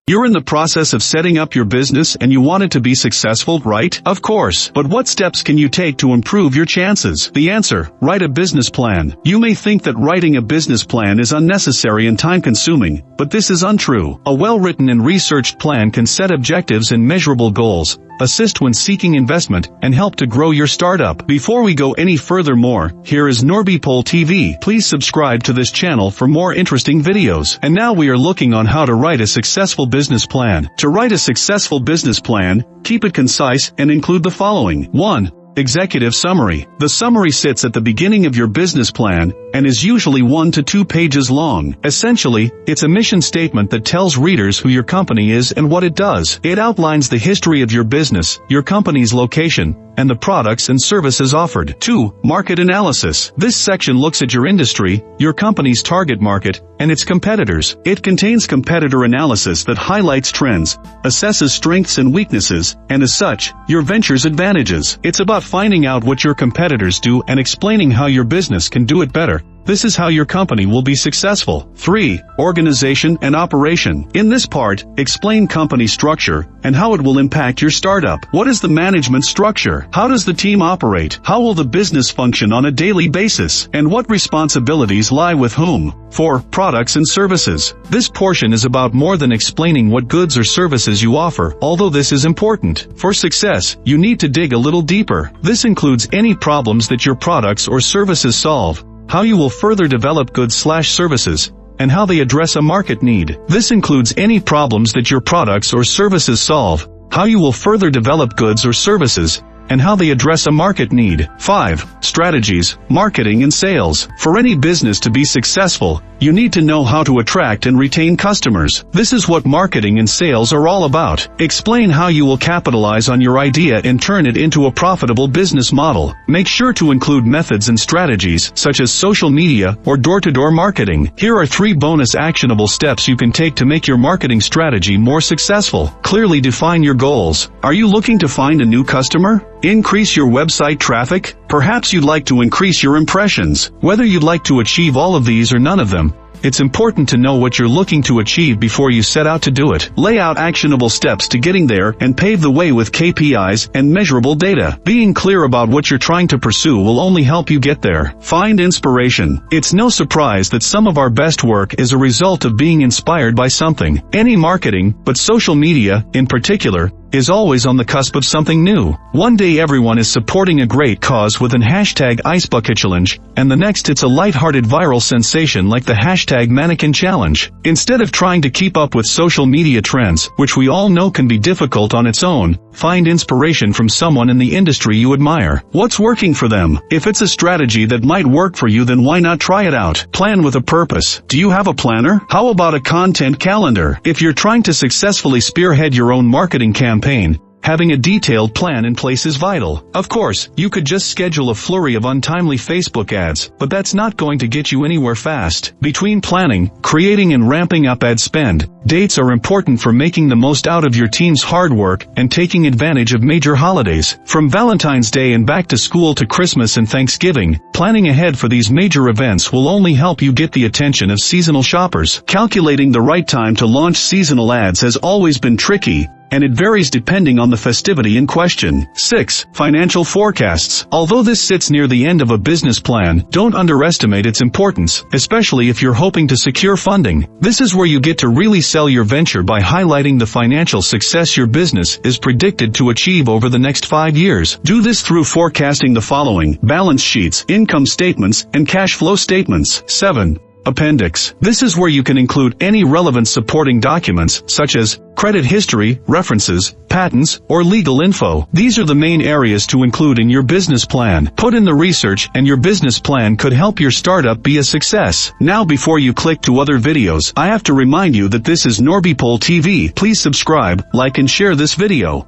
You're in the process of setting up your business and you want it to be successful, right? Of course. But what steps can you take to improve your chances? The answer: write a business plan. You may think that writing a business plan is unnecessary and time-consuming, but this is untrue. A well-written and researched plan can set objectives and measurable goals, assist when seeking investment, and help to grow your startup. Before we go any furthermore, here is Untitled TV. Please subscribe to this channel for more interesting videos. And now we are looking on how to write a successful business plan. To write a successful business plan, keep it concise and include the following. 1. Executive summary. The summary sits at the beginning of your business plan and is usually 1 to 2 pages long. Essentially, it's a mission statement that tells readers who your company is and what it does. It outlines the history of your business, your company's location, and the products and services offered. 2. Market analysis. This section looks at your industry, your company's target market, and its competitors. It contains competitor analysis that highlights trends, assesses strengths and weaknesses, and as such, your venture's advantages. It's about finding out what your competitors do and explaining how your business can do it better. This is how your company will be successful. 3. Organization and operation. In this part, explain company structure and how it will impact your startup. What is the management structure? How does the team operate? How will the business function on a daily basis? And what responsibilities lie with whom? 4. Products and services. This portion is about more than explaining what goods or services you offer, although this is important. For success, you need to dig a little deeper. This includes any problems that your products or services solve, how you will further develop goods/services, and how they address a market need. This includes any problems that your products or services solve, how you will further develop goods or services, and how they address a market need. 5. Strategies, marketing and sales. For any business to be successful, you need to know how to attract and retain customers. This is what marketing and sales are all about. Explain how you will capitalize on your idea and turn it into a profitable business model. Make sure to include methods and strategies such as social media or door-to-door marketing. Here are 3 bonus actionable steps you can take to make your marketing strategy more successful. Clearly define your goals. Are you looking to find a new customer? Increase your website traffic? Perhaps you'd like to increase your impressions. Whether you'd like to achieve all of these or none of them, it's important to know what you're looking to achieve before you set out to do it. Lay out actionable steps to getting there and pave the way with KPIs and measurable data. Being clear about what you're trying to pursue will only help you get there. Find inspiration. It's no surprise that some of our best work is a result of being inspired by something. Any marketing, but social media, in particular, is always on the cusp of something new. One day everyone is supporting a great cause with an hashtag #IceBucketChallenge, and the next it's a lighthearted viral sensation like the hashtag Mannequin Challenge. Instead of trying to keep up with social media trends, which we all know can be difficult on its own, find inspiration from someone in the industry you admire. What's working for them? If it's a strategy that might work for you, then why not try it out? Plan with a purpose. Do you have a planner? How about a content calendar? If you're trying to successfully spearhead your own marketing campaign, having a detailed plan in place is vital. Of course, you could just schedule a flurry of untimely Facebook ads, but that's not going to get you anywhere fast. Between planning, creating and ramping up ad spend, dates are important for making the most out of your team's hard work and taking advantage of major holidays. From Valentine's Day and back to school to Christmas and Thanksgiving, planning ahead for these major events will only help you get the attention of seasonal shoppers. Calculating the right time to launch seasonal ads has always been tricky, and it varies depending on the festivity in question. 6. Financial forecasts. Although this sits near the end of a business plan, don't underestimate its importance, especially if you're hoping to secure funding. This is where you get to really sell your venture by highlighting the financial success your business is predicted to achieve over the next 5 years. Do this through forecasting the following: balance sheets, income statements, and cash flow statements. 7. Appendix. This is where you can include any relevant supporting documents, such as credit history, references, patents, or legal info. These are the main areas to include in your business plan. Put in the research and your business plan could help your startup be a success. Now before you click to other videos, I have to remind you that this is Untitled TV. Please subscribe, like and share this video.